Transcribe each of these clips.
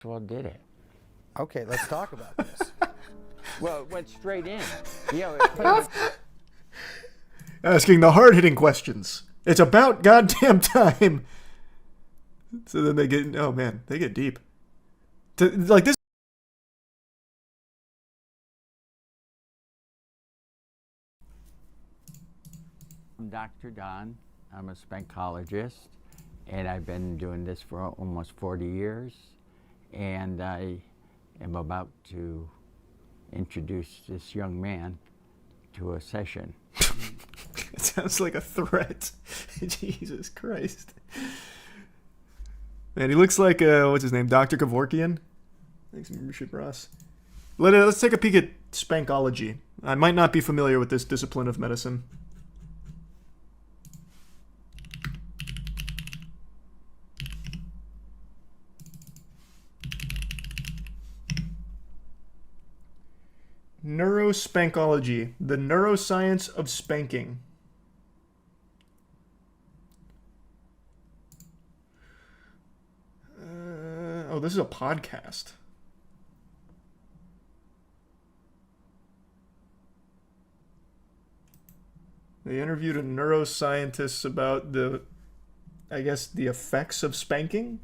Well, did it? Okay, let's talk about this. Well, it went straight in. Asking the hard-hitting questions. It's about goddamn time. So then they get, oh man, they get deep. Like this. I'm Dr. Don. I'm a spankologist, and I've been doing this for almost 40 years. And I am about to introduce this young man to a session. It sounds like a threat. Jesus Christ. Man, he looks like, what's his name? Dr. Kevorkian? Thanks, membership, Ross. Let's take a peek at Spankology. I might not be familiar with this discipline of medicine. Neurospankology, the neuroscience of spanking. Oh, this is a podcast. They interviewed a neuroscientist about the, I guess, the effects of spanking.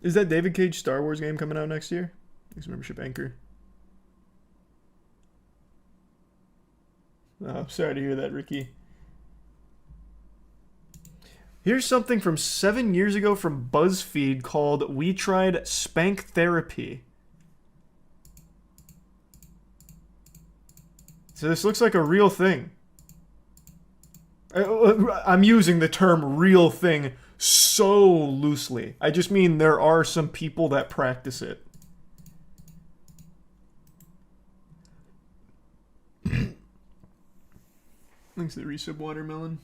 Is that David Cage Star Wars game coming out next year? Thanks, membership anchor. Oh, I'm sorry to hear that, Ricky. Here's something from 7 years ago from BuzzFeed called "We Tried Spank Therapy." So this looks like a real thing. I'm using the term "real thing" so loosely. I just mean there are some people that practice it. Thanks to the resub watermelon.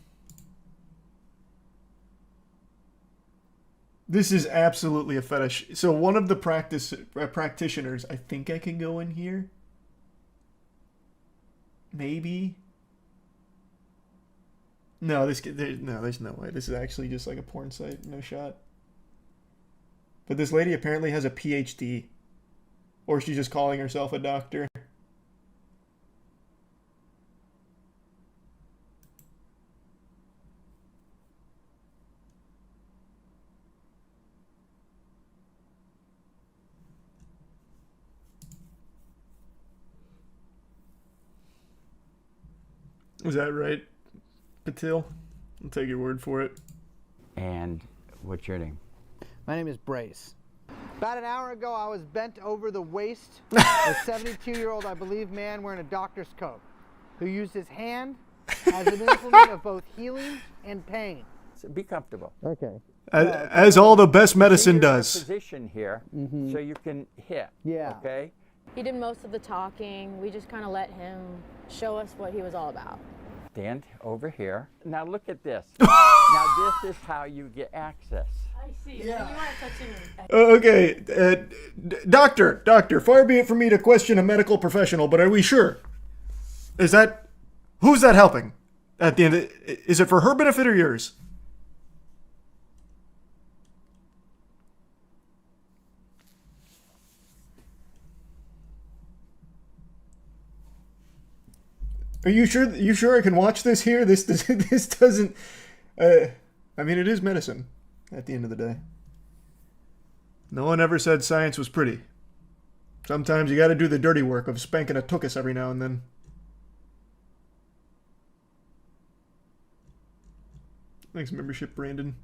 This is absolutely a fetish. So one of the practitioners, I think I can go in here. Maybe. No, there's no way. This is actually just like a porn site. No shot. But this lady apparently has a PhD. Or she's just calling herself a doctor. Was that right, Patil? I'll take your word for it. And what's your name? My name is Brace. About an hour ago, I was bent over the waist of a 72-year-old, I believe, man wearing a doctor's coat, who used his hand as an implement of both healing and pain. So be comfortable. Okay. As all the best medicine does. Position here, so you can hit. Yeah. Okay. He did most of the talking. We just kind of let him show us what he was all about. Stand over here. Now look at this. Now this is how you get access. I see. Yeah. You weren't touching him. Okay, doctor, far be it from me to question a medical professional, but are we sure? Who's that helping? At the end, is it for her benefit or yours? Are you sure? You sure I can watch this here? This doesn't. I mean, it is medicine. At the end of the day, no one ever said science was pretty. Sometimes you got to do the dirty work of spanking a tuchus every now and then. Thanks, membership, Brandon.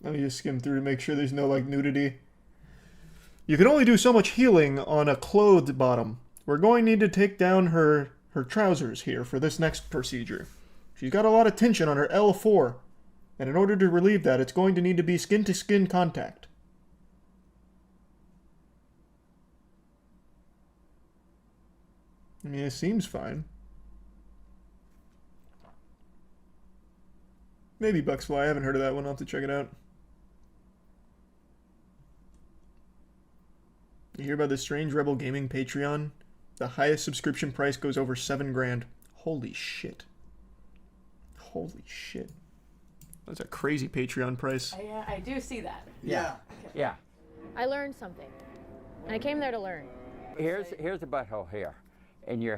Let me just skim through to make sure there's no, like, nudity. You can only do so much healing on a clothed bottom. We're going to need to take down her trousers here for this next procedure. She's got a lot of tension on her L4. And in order to relieve that, it's going to need to be skin-to-skin contact. I mean, it seems fine. Maybe Bucksfly. I haven't heard of that one. I'll have to check it out. You hear about the Strange Rebel Gaming Patreon? The highest subscription price goes over $7,000. Holy shit. Holy shit. That's a crazy Patreon price. I do see that. Yeah. Yeah. I learned something. And I came there to learn. Here's the butthole here. And you're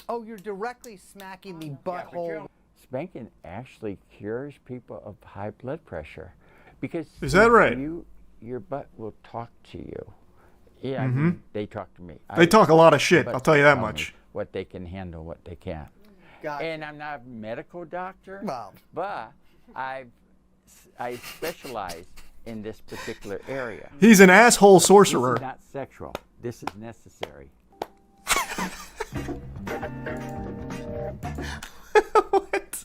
Oh, you're directly smacking the butthole. spanking actually cures people of high blood pressure. Because Is that right? Your butt will talk to you. Yeah, I mean, they talk to me. They talk a lot of shit, But I'll tell you that tell me much. what they can handle, what they can't. Gotcha. And I'm not a medical doctor, Well. but I specialize in this particular area. He's an asshole This is sorcerer. not sexual. This is necessary. What?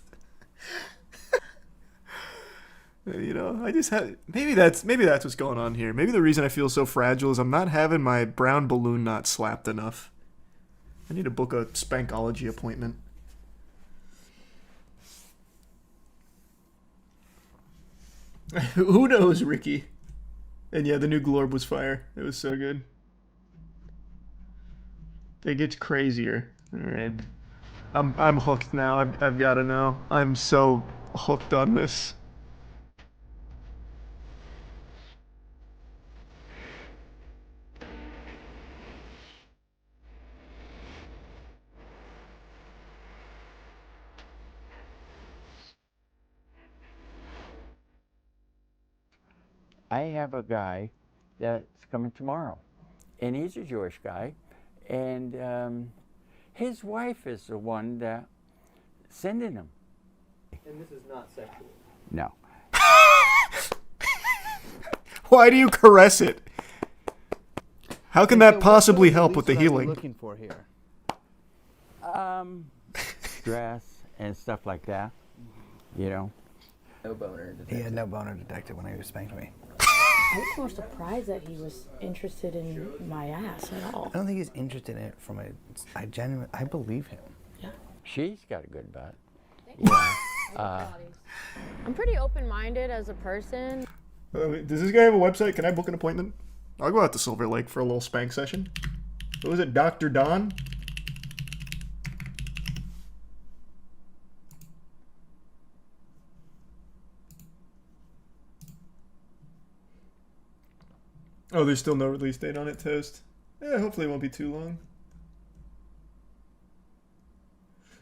You know, I just had maybe that's what's going on here. Maybe the reason I feel so fragile is I'm not having my brown balloon knot slapped enough. I need to book a Spankology appointment. Who knows, Ricky? And yeah, the new Glorb was fire. It was so good. It gets crazier. All right, I'm hooked now. I've got to know. I'm so hooked on this. I have a guy that's coming tomorrow, and he's a Jewish guy, and his wife is the one that sending him. And this is not sexual. No. Why do you caress it? How can that possibly help with the What are you healing? looking for here? Stress and stuff like that, you know. No boner. He had no boner detected when he spanked me. I was more surprised that he was interested in my ass at all. I don't think he's interested in it from a. I believe him. Yeah. She's got a good butt. I'm pretty open-minded as a person. Does this guy have a website? Can I book an appointment? I'll go out to Silver Lake for a little spank session. What was it, Dr. Don? Oh, there's still no release date on it, Toast. Yeah, hopefully it won't be too long.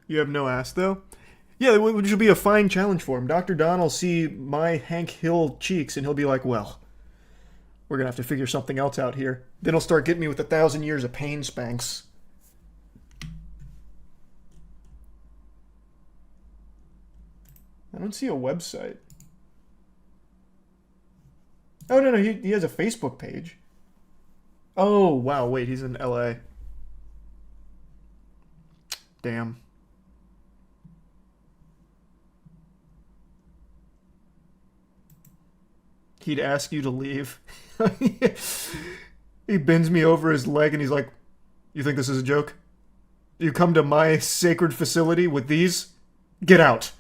You have no ass, though? Yeah, which will be a fine challenge for him. Dr. Don will see my Hank Hill cheeks, and he'll be like, well, we're going to have to figure something else out here. Then he'll start getting me with 1,000 years of pain spanks. I don't see a website. Oh, no, he has a Facebook page. Oh, wow, wait, he's in LA. Damn. He'd ask you to leave. He bends me over his leg and he's like, you think this is a joke? You come to my sacred facility with these? Get out.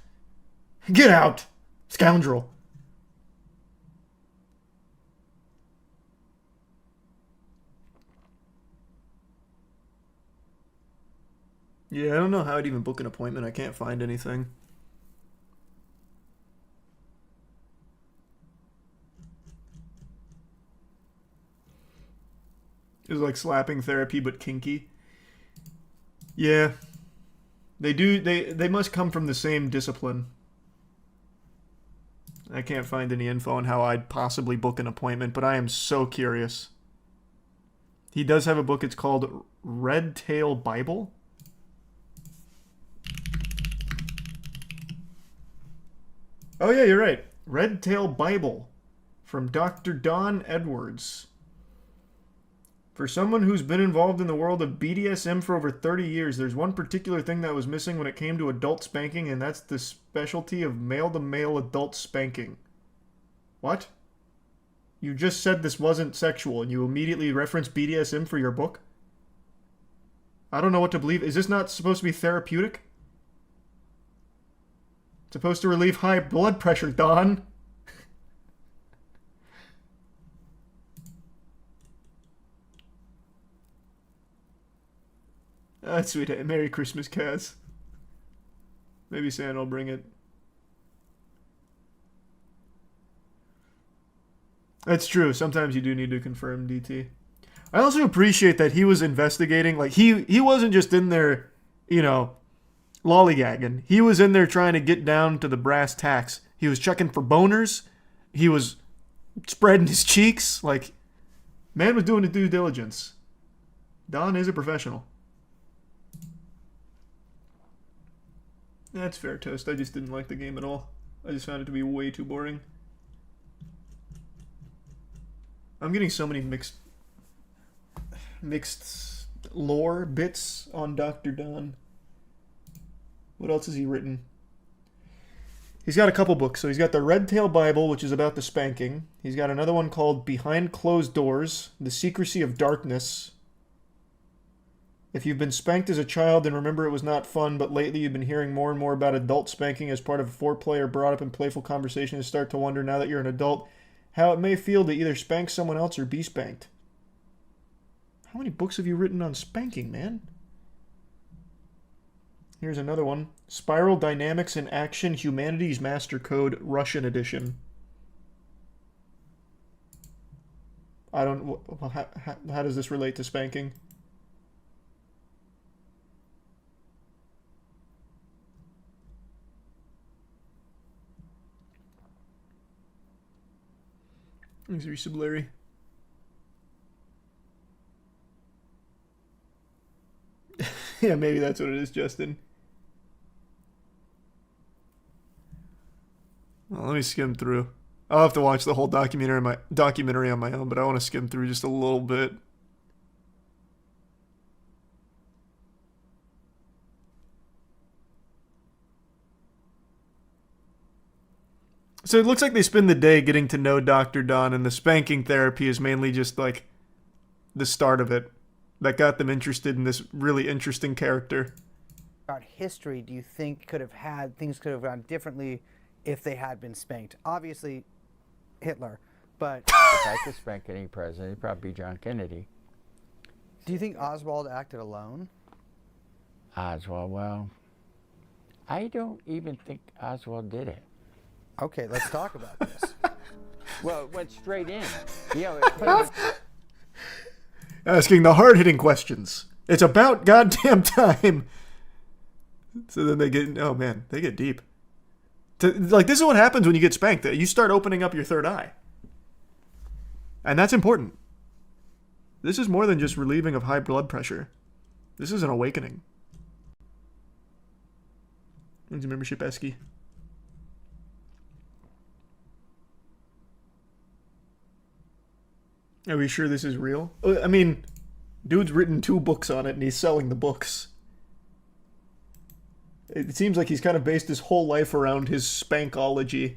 Get out, scoundrel. Yeah, I don't know how I'd even book an appointment. I can't find anything. It was like slapping therapy, but kinky. Yeah. They must come from the same discipline. I can't find any info on how I'd possibly book an appointment, but I am so curious. He does have a book. It's called Red Tail Bible. Oh yeah, you're right. Red Tail Bible from Dr. Don Edwards. For someone who's been involved in the world of BDSM for over 30 years, there's one particular thing that was missing when it came to adult spanking, and that's the specialty of male-to-male adult spanking. What? You just said this wasn't sexual, and you immediately referenced BDSM for your book? I don't know what to believe. Is this not supposed to be therapeutic? It's supposed to relieve high blood pressure, Don. That's sweet. Merry Christmas, Kaz. Maybe Santa will bring it. That's true. Sometimes you do need to confirm, DT. I also appreciate that he was investigating. Like, he wasn't just in there, you know, lollygagging. He was in there trying to get down to the brass tacks. He was checking for boners. He was spreading his cheeks. Like, man was doing his due diligence. Don is a professional. That's fair, Toast. I just didn't like the game at all. I just found it to be way too boring. I'm getting so many mixed lore bits on Dr. Don. What else has he written? He's got a couple books. So he's got the Red Tail Bible, which is about the spanking. He's got another one called Behind Closed Doors, The Secrecy of Darkness. If you've been spanked as a child and remember it was not fun, but lately you've been hearing more and more about adult spanking as part of a foreplay or brought up in playful conversation and start to wonder now that you're an adult how it may feel to either spank someone else or be spanked. How many books have you written on spanking, man? Here's another one. Spiral Dynamics in Action, Humanities Master Code, Russian edition. I don't... How does this relate to spanking? Thanks, Resub Larry. Yeah, maybe that's what it is, Justin. Well, let me skim through. I'll have to watch the whole documentary on my own, but I want to skim through just a little bit. So it looks like they spend the day getting to know Dr. Don, and the spanking therapy is mainly just like the start of it that got them interested in this really interesting character. About history, do you think things could have gone differently if they had been spanked? Obviously, Hitler, but If I could spank any president, it'd probably be John Kennedy. do you think Oswald acted alone? Oswald, well, I don't even think Oswald did it. Okay, let's talk about this. Well, it went straight in. You know, Asking the hard-hitting questions. It's about goddamn time. So then they get... Oh, man. They get deep. Like, this is what happens when you get spanked. You start opening up your third eye. And that's important. This is more than just relieving of high blood pressure. This is an awakening. When's your membership, Esky? Are we sure this is real? I mean, dude's written 2 books on it and he's selling the books. It seems like he's kind of based his whole life around his Spankology.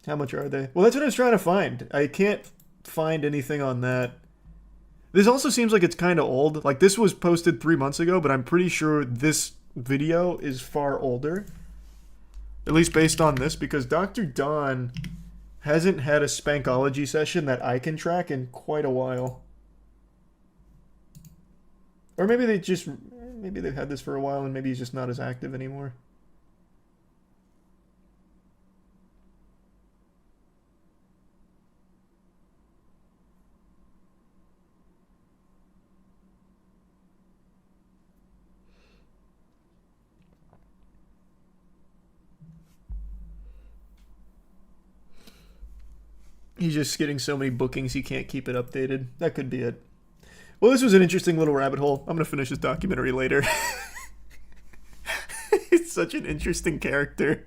How much are they? Well, that's what I was trying to find. I can't find anything on that. This also seems like it's kind of old. Like, this was posted 3 months ago, but I'm pretty sure this video is far older, at least based on this, because Dr. Don hasn't had a Spankology session that I can track in quite a while. Or maybe they've had this for a while and maybe he's just not as active anymore. He's just getting so many bookings he can't keep it updated. That could be it. Well, this was an interesting little rabbit hole. I'm going to finish this documentary later. He's such an interesting character.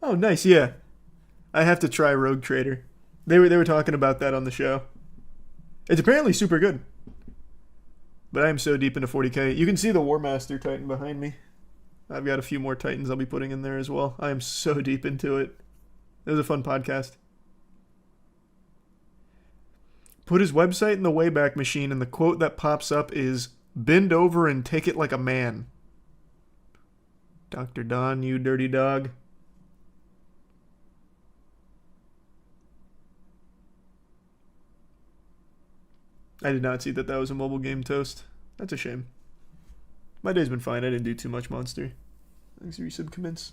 Oh, nice, yeah. I have to try Rogue Trader. They were talking about that on the show. It's apparently super good. But I am so deep into 40k. You can see the War Master Titan behind me. I've got a few more Titans I'll be putting in there as well. I am so deep into it. It was a fun podcast. Put his website in the Wayback Machine, and the quote that pops up is, "Bend over and take it like a man." Dr. Don, you dirty dog. I did not see that was a mobile game, Toast. That's a shame. My day's been fine. I didn't do too much Monster. Thanks for your sub commence.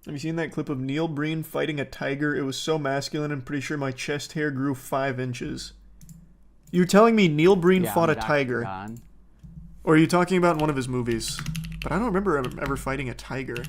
Have you seen that clip of Neil Breen fighting a tiger? It was so masculine, I'm pretty sure my chest hair grew 5 inches. You're telling me Neil Breen fought a Dr. tiger? Don. Or are you talking about in one of his movies? But I don't remember ever fighting a tiger.